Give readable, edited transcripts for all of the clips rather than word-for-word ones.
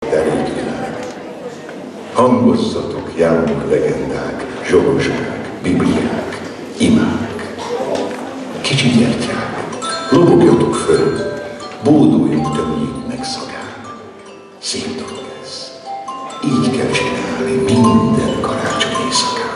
de rég világ. Hangozzatok, jámok, legendák, zsolozsák, bibliák, imák. Kicsi gyertyák, lobogjatok föl, bóduljunk tömjék meg szagán. Szép dolog ez. Így kell csinálni minden karácsony éjszakán.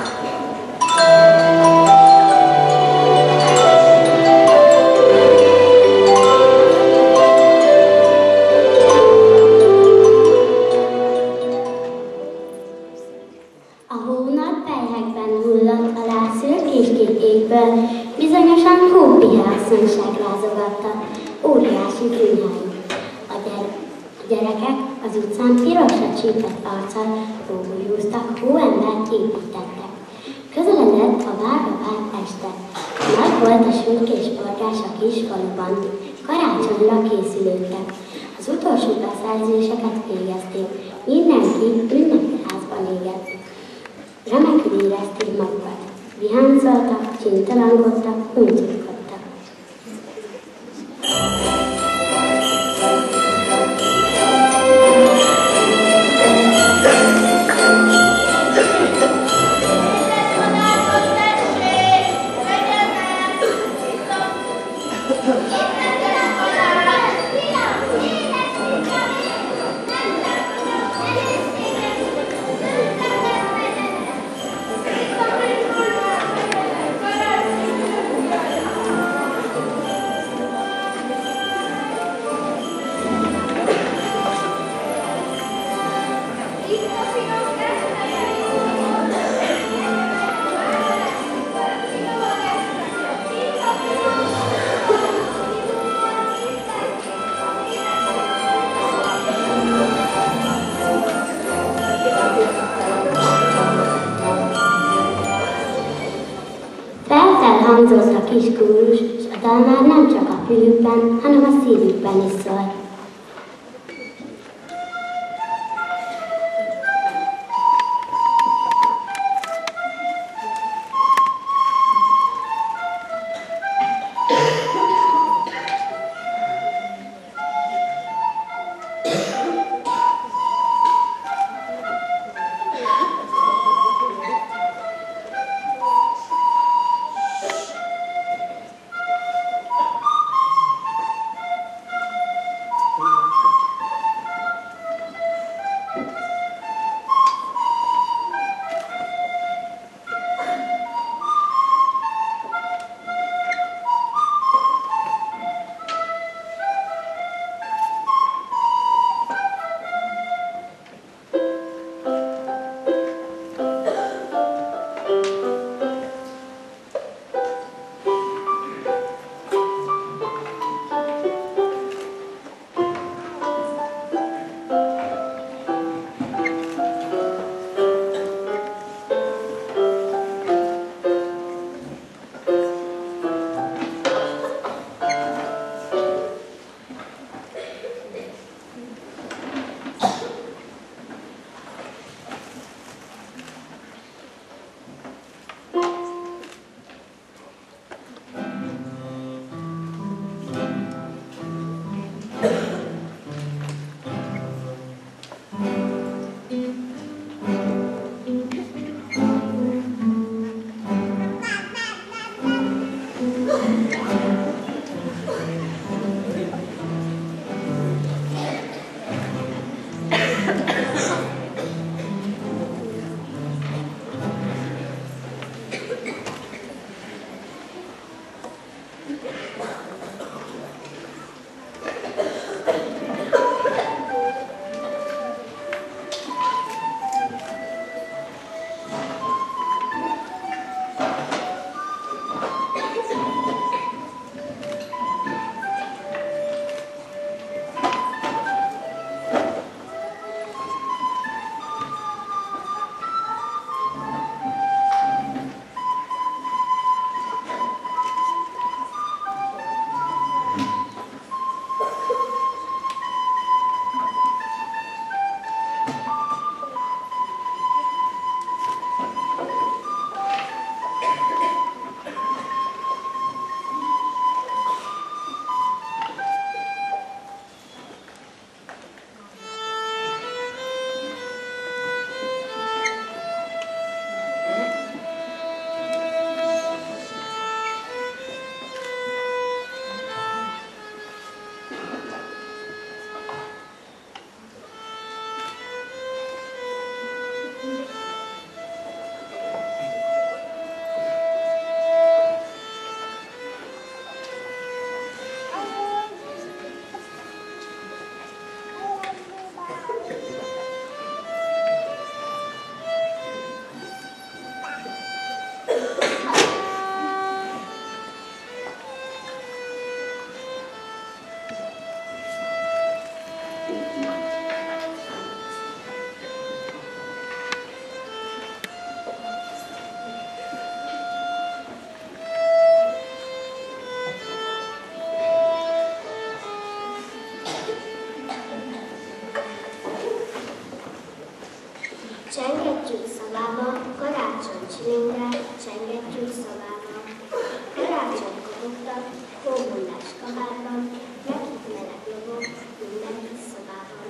A hónap pelyhekben hullott alá szürkéskék égből, bizonyosan hópihászonyság lázogatta, óriási fűhány. A gyerekek az utcán pirosra csípett arccal rógójúztak, hóembert építettek. Közeledett a várva várt este. Nagy volt a sürkés porgás a kis faluban. Karácsonyra készülődtek. Az utolsó beszerzéseket végezték. Mindenki ünnepi házban égett. Remekül érezték magukat. Viháncoltak, csintalankodtak, hunculkodtak. Hangzott a kis kórus, s a dal már nem csak a fülükben, hanem a szívükben is szól. Csengetjük szavába, karácsony csilingre, csengetjük szavába. Karácsony kopogtat, hómondás kabátban, nekik meleg lobog, mindenki szobában.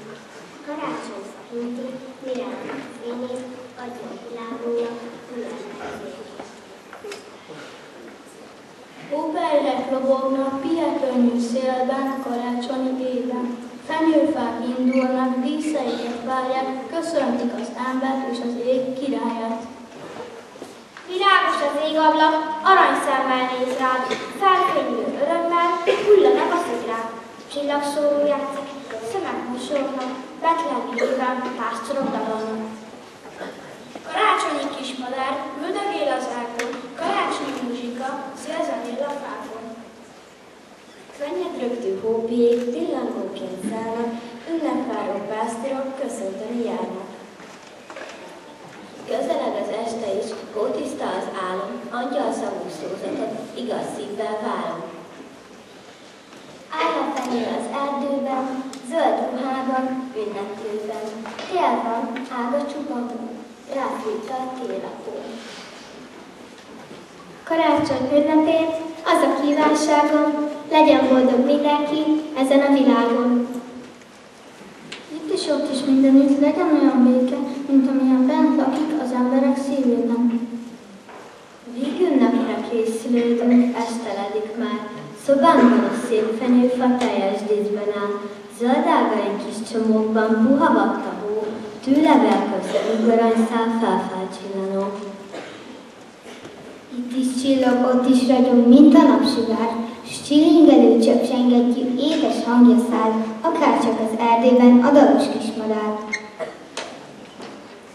Karácsony fahinti, mire a fényét, adja a világunknak, különböző végét. Hóperrek lobognak, pihekönyű szélben, karácsonyi éven. Fenyőfák indulnak, díszeiket várják, köszöntik az embert és az ég királyát. Világos az égablak, aranyszemmel néz rád, felfénylő örömmel, hullanak a szikrák. Csillagszóró játszik, szemek mosolyognak, betlemi éven pásztorok dalolnak. Karácsonyi kismadár, üldögél az ágon, karácsonyi muzsika, szélzenél a fákon. Könnyed rögtű hópiék, villangóként szállnak, ünnepváró pásztorok köszönteni járnak. Közeled az este is, hótiszta az álom, angyal szavú szózatot, igaz szívvel várom. Áll a fenyő az erdőben, zöld ruhában, ünneplőben. Tél van, ága csupa hó, ráfűtte a télapó. Karácsony ünnepén az a kívánságom, legyen boldog mindenki ezen a világon. Itt is ott is mindenütt legyen olyan béke, mint amilyen bent lakik az emberek szívében. Vígünnepre készülődünk, esteledik már. Szobámban a szép fenyőfa teljes díszben áll. Zöldágaink kis csomókban puha vakta hó, tűlevel köszönjük aranyszál felfáll csillanó. Itt is csillog, ott is ragyog, mint a napsugár, s csilingelő csöpsengetjű, édes hangja száll, akárcsak az erdőben a dalos kismadár.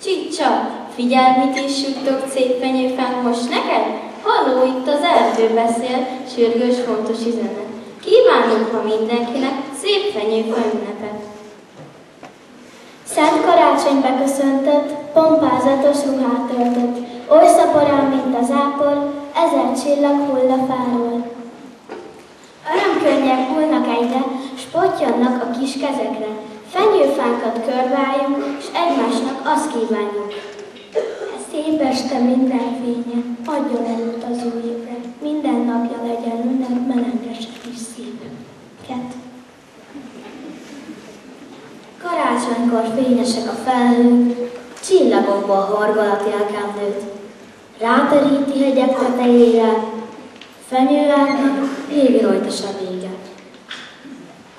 Csicsa, figyelj, mit is süttök szép fenyőfán most neked? Halló, itt az erdő beszél, sürgős, fontos üzenet. Kívánunk ma mindenkinek szép fenyőfa ünnepet. Szent karácsony beköszöntött, pompázatos ruhát öltött, oly szaporán, mint az ápol, 1000 csillag hull a fáról. Örömkönnyek hullnak egyre, s pottyannak a kis kezekre. Fenyőfánkat körbeálljunk, s egymásnak azt kívánjuk. Szép este minden fénye, adjon előtt az új évre, minden napja legyen ünnep, melengesek is szívünket. Karácsonykor fényesek a felhők, csillagokból horgol a télkendőt. Ráteríti hegyek tetejére, fenyőágnak ég rajta se vége.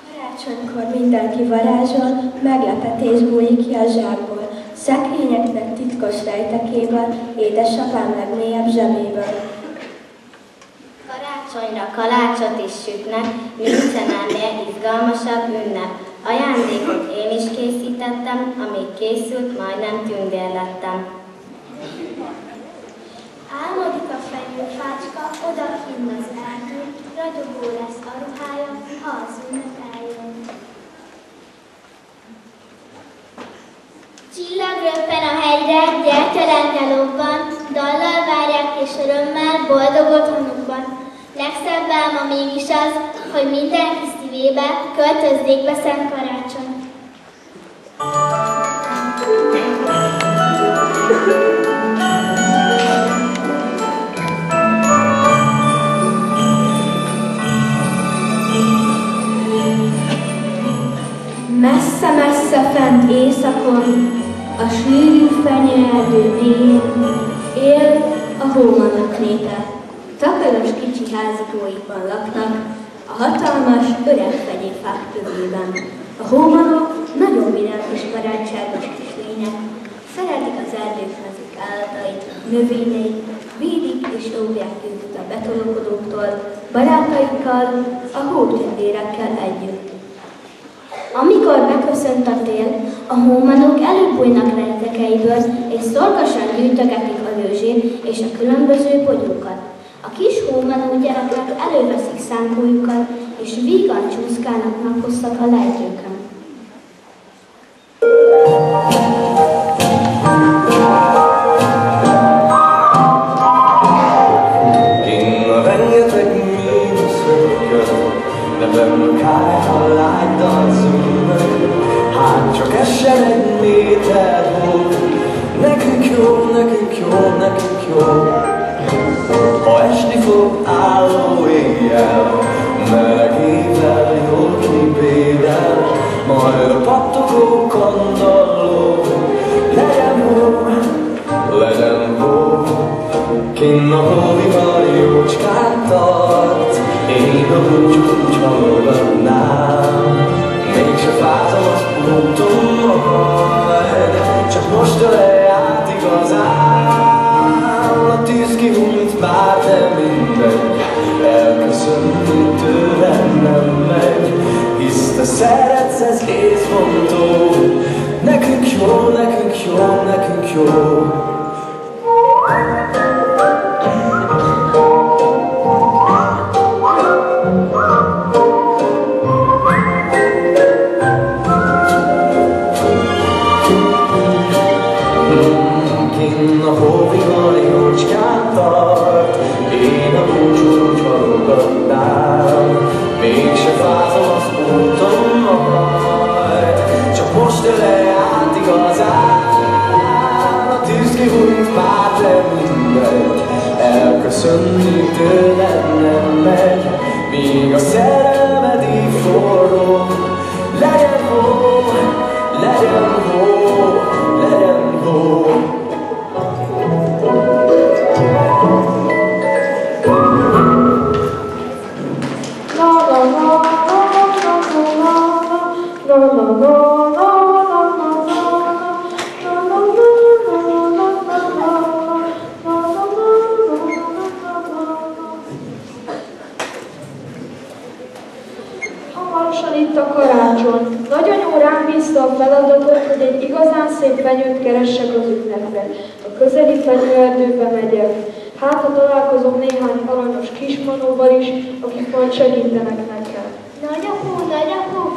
Karácsonykor mindenki varázsol, meglepetés bújik ki a zsákból. Szekrényeknek titkos rejtekéből, édesapám legmélyebb zsebéből. Karácsonyra kalácsot is sütnek, nincsen ennél izgalmasabb ünnep. Ajándékot én is készítettem, amíg készült, majdnem tündér lettem. Álmodik a fenyőfácska, odakinn az erdő, ragyogó lesz a ruhája, ha az ünnep eljön. Csillag röppen a hegyre, gyertyalánta lobban, dallal várják és örömmel boldog otthonukban. Legszebb álma mégis az, hogy mindenki szívébe költözzék be Szent Karácsony. Messze-messze fent éjszakon, a sűrű fenyőerdő mélyén él a hómanok népe. Takaros kicsi házikóikban laknak, a hatalmas, öreg fenyőfák tövében. A hómanok nagyon vidám és barátságos kis lények, szeretik az erdők mezők állatait, növényeit, védik és óvják őket a betolókodóktól, barátaikkal, a hótündérekkel együtt. Amikor beköszönt a tél, a hómanok előbújnak rejtekeiből, és szorgosan gyűjtögetik a rőzsét és a különböző bogyókat. A kis hómanó gyerekek előveszik szánkójukat, és vígan csúszkálnak naphosszat a lejtőkön. Kinn rengeteg mínuszökkel, de benn kájha lágy dal szülnek. Hát csak essen egy méter hó, ne nekünk jó. Ha esni fog álló éjjel, meleg évvel, jó knipével, majd a pattogó kandalló, legyen hó, legyen hó. Kinn a hóvihar jócskán tart, én a búcsút hallgatnám. Mégse fázom az úton majd, csak most ölej át igazán. A tűz kihúnyt már, de mindegy, elköszönni tőlem nem megy. Hisz te szeretsz, ez észbontó, nekünk jó, nekünk jó, nekünk jó. Kinn a hóvihar jócskán tart, én a búcsút hallgatnám. Mégse fázom az úton majd, csak most ölej át igazán. A tűz kihújt már, de mindegy, elköszönni tőled nem megy. Míg a szerelmed így forró, legyen hó, legyen hó, legyen hó. Hamarosan itt a karácsony. Nagyanyó rám bízta a feladatot, hogy egy igazán szép fenyőt keressek az ünnepre. A közeli fenyőerdőbe megyek. Hát, ha találkozom néhány aranyos kismanóval is, akik majd segítenek nekem. Nagyapó,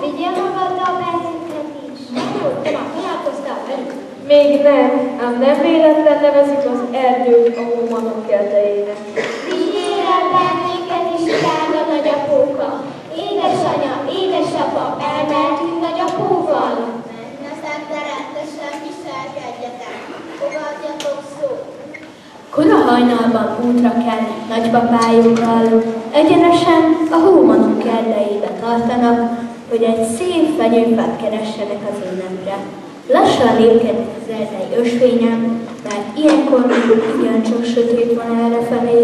vigyél magaddal bennünket is. Nagyapó, te már találkoztál velük? Még nem, ám nem véletlen nevezik az erdőt a hómanok kertjeinek. Vigyél el bennünket is, drága nagyapóka. Édesanya, édesapa, elmentünk nagyapóval. Ne szenteretesen viselkedjetek, fogadjatok szót. Kora hajnalban útra kell nagypapájukkal, egyenesen a hómanok erdeibe tartanak, hogy egy szép fenyőfát keressenek az ünnepre. Lassan lépkednek az erdei ösvényen, mert ilyenkor igencsak sötét van errefelé.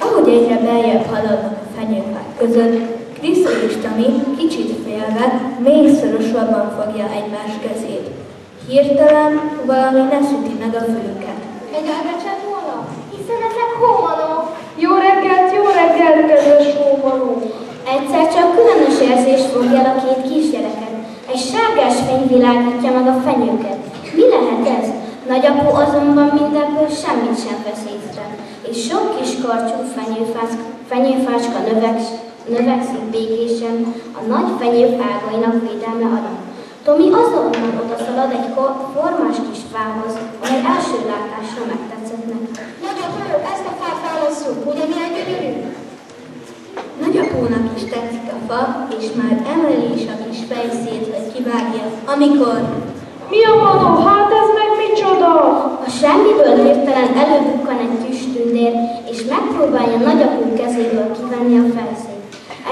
Ahogy egyre beljebb haladnak a fenyőfák között, Kriszó és Tami kicsit félve még szorosabban fogja egymás kezét. Hirtelen valami neszüti meg a fülüket. Egy elbecsett volna? Hiszen ezek hómanok. Jó reggelt, kedves hómanok! Egyszer csak különös érzés fogja el a két kisgyereket. Egy sárgás fény világítja meg a fenyőket. Mi lehet ez? Nagyapó azonban mindebből semmit sem vesz észre, és sok kis karcsú fenyőfácska növekszik békésen a nagy fenyőfágainak védelme alatt. Tomi azonnal odaszalad egy formás kis fához, amely első látásra megtetszett neki. Nagyapó, ezt a fát válasszuk, ugye milyen gyönyörű? Nagyapónak is tetszik a fa, és már emeli is a kis fejszét, hogy kivágja, amikor... Mi a manó? Hát ez meg micsoda? A semmiből hirtelen előbukkan egy kis tündér, és megpróbálja nagyapó kezéből kivenni a fejszét.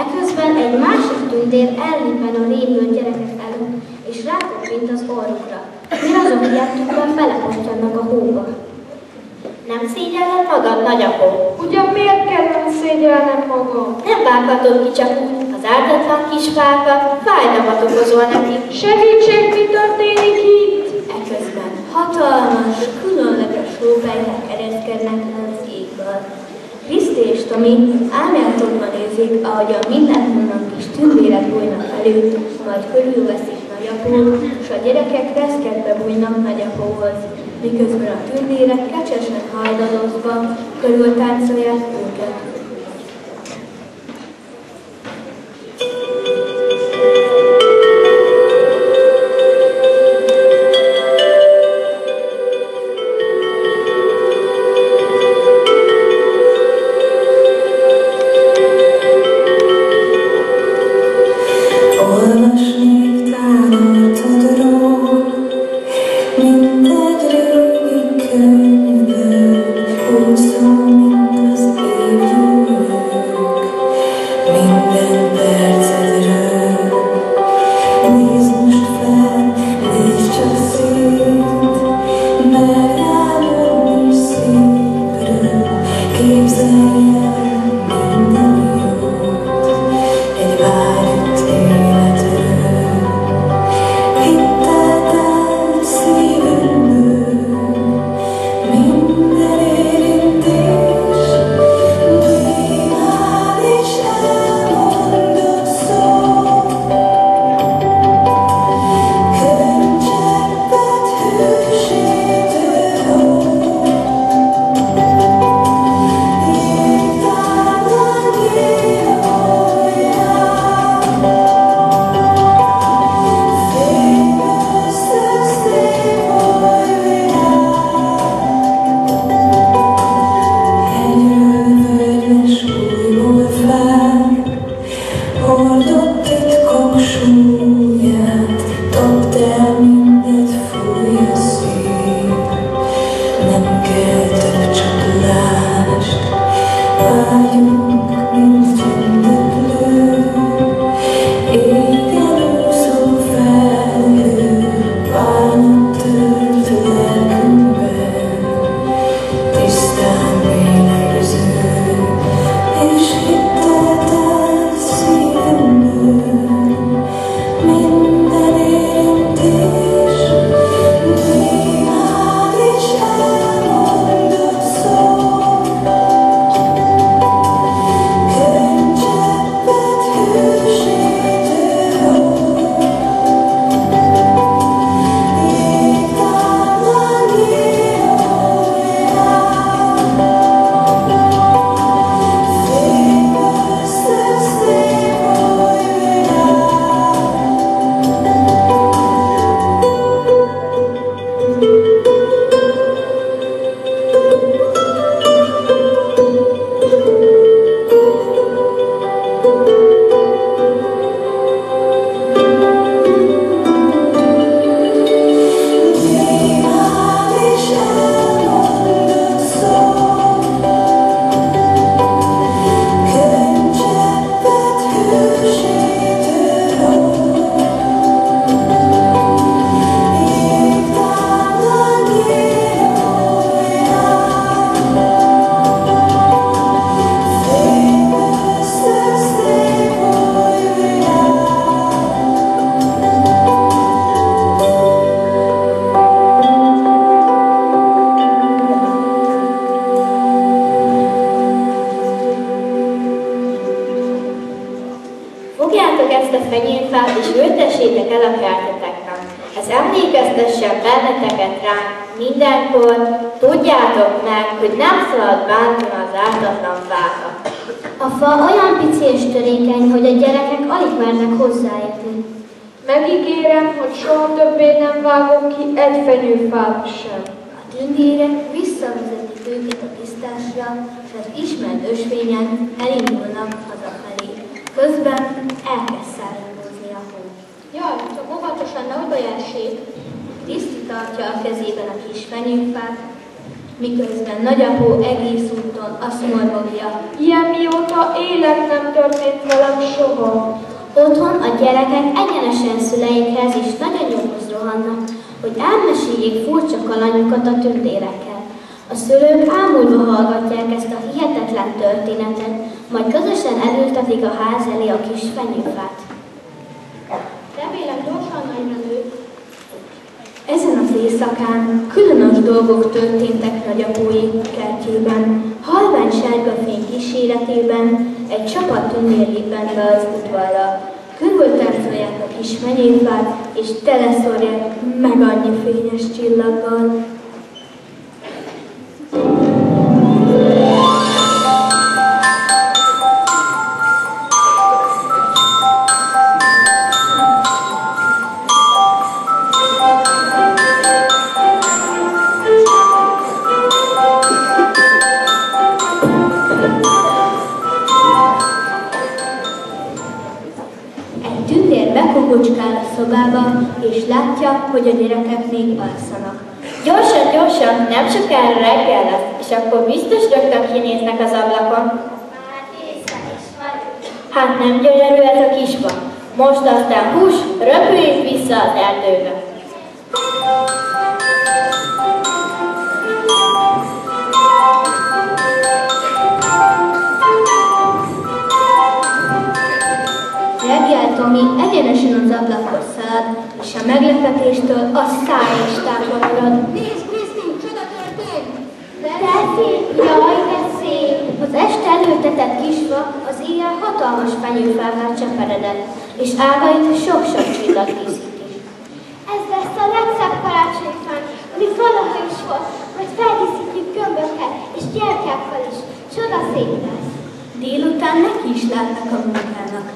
Eközben egy másik tündér ellipen a rémült gyerekek előtt, és rákoppint az orrukra. Mire azok ilyettükben belepostyannak a hóba. Nem szégyelled magad, nagyapó? Ugyan miért kellene szégyelnem magam? Nem vághatod ki csak úgy az ártatlan kis fákat, fájdalmat okozol neki. Segítség, mi történik itt? Eközben hatalmas, különleges hópelyhek ereszkednek le az égből. Kriszti és Tomi álmjátokban nézik, ahogyan mindenhonnan kis tündérek bújnak elő, majd körülveszik nagyapót, és a gyerekek reszketbe bújnak nagyapóhoz, miközben a tündérek kecsesen hajdalozva körültáncolják őket. Olvasnék tánoltadról mindegy régi könyvből. emlékeztessem benneteket ránk mindenkor, tudjátok meg, hogy nem szabad bántani az ártatlan fákat. A fa olyan pici és törékeny, hogy a gyerekek alig mernek hozzáérni. Megígérem, hogy soha többé nem vágok ki egy fenyőfát sem. A tündérek visszavezetik őket a tisztásra, és az ismert ösvényen elindulnak hazafelé. Közben elkezd szállítózni a hó. Jaj, csak óvatosan, nehogy bejelsék. Kriszti tartja a kezében a kis fenyőfát, miközben nagyapó egész úton azt mormogja. Ilyen mióta élek nem történt velem soha. Otthon a gyerekek egyenesen szüleikhez és nagyanyjukhoz rohannak, hogy elmeséljék furcsa kalandjukat a tündérekkel. A szülők ámulva hallgatják ezt a hihetetlen történetet, majd közösen elültetik a ház elé a kis fenyőfát. Remélem gyorsan nagyra nő. Ezen az éjszakán különös dolgok történtek nagyapói kertjében. Halvány sárga fény kíséretében egy csapat tündér lépett be az udvarra. Körültáncolják a kis fenyőfát, és teleszórják meg annyi fényes csillaggal. Bekokocskál a szobába, és látja, hogy a gyerekek még alszanak. Gyorsan, gyorsan, nem sokára reggel lesz, és akkor biztos rögtön kinéznek az ablakon. Már észre is van. Hát nem gyönyörű ez a kisfa. Most aztán hús, röpüljünk vissza az erdőbe. Reggel Tomi egyenesen az ablakhoz szalad, és a meglepetéstől a száj is távol marad. Nézd, Kriszti, csoda történt! De szép, jaj, de szép! Az este előtetett kisfa az éjjel hatalmas fenyőfává cseperedett, és ágait sok-sok csillag díszíti. Ez lesz a legszebb karácsonyfánk, ami valaha is volt, hogy feldíszítjük gömbökkel és gyertyákkal is. Csoda szép lesz! Délután neki is látnak a munkának.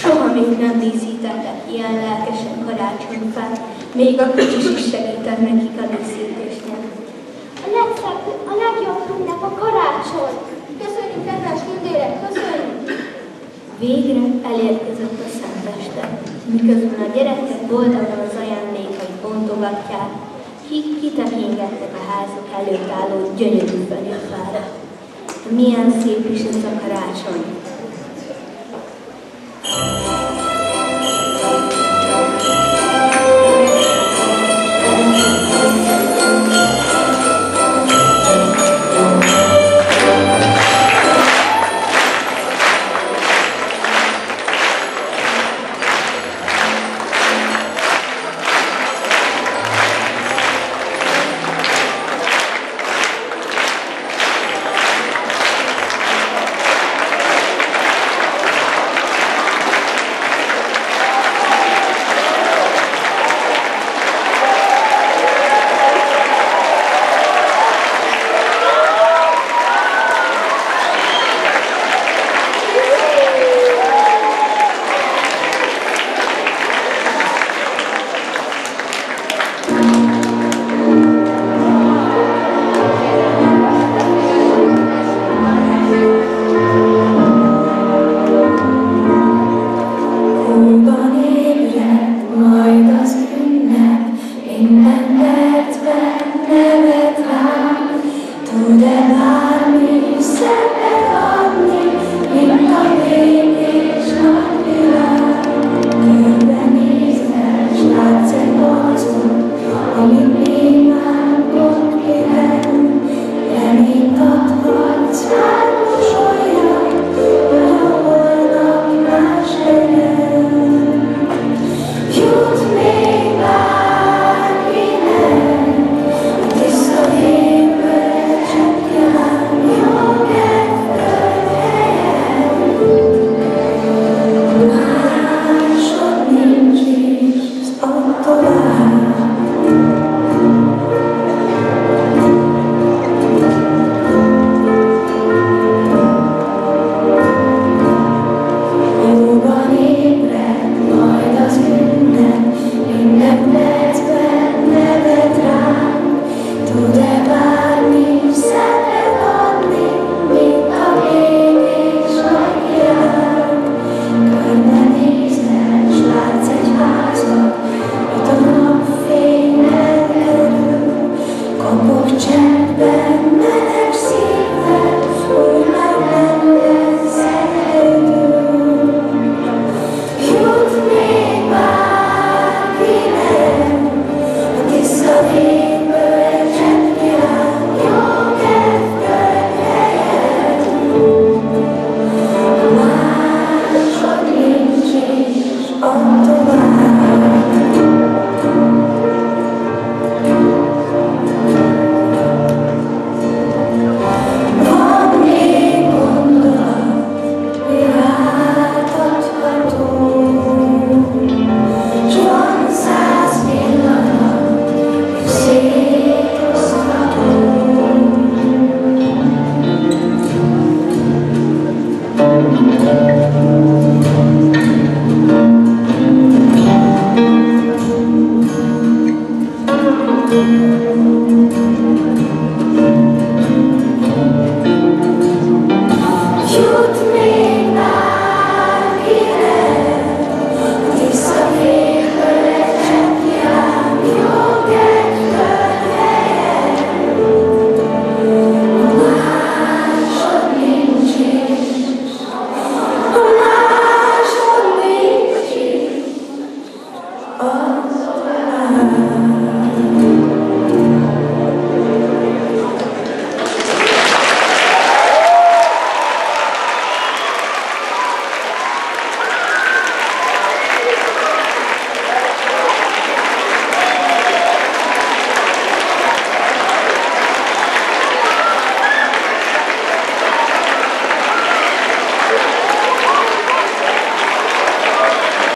Soha még nem díszítettek ilyen lelkesen karácsonyfát, még a kicsis is segített nekik a díszítésnél. A legszebb, a legjobb ünnep a karácsony! Köszönjük, kedves tündérek, köszönjük! Végre elérkezett a szenteste, miközben a gyerekek boldogan az ajándékait bontogatják, kitekingettek a házuk előtt álló gyönyörű fenyőfára. Milyen szép is ez a karácsony!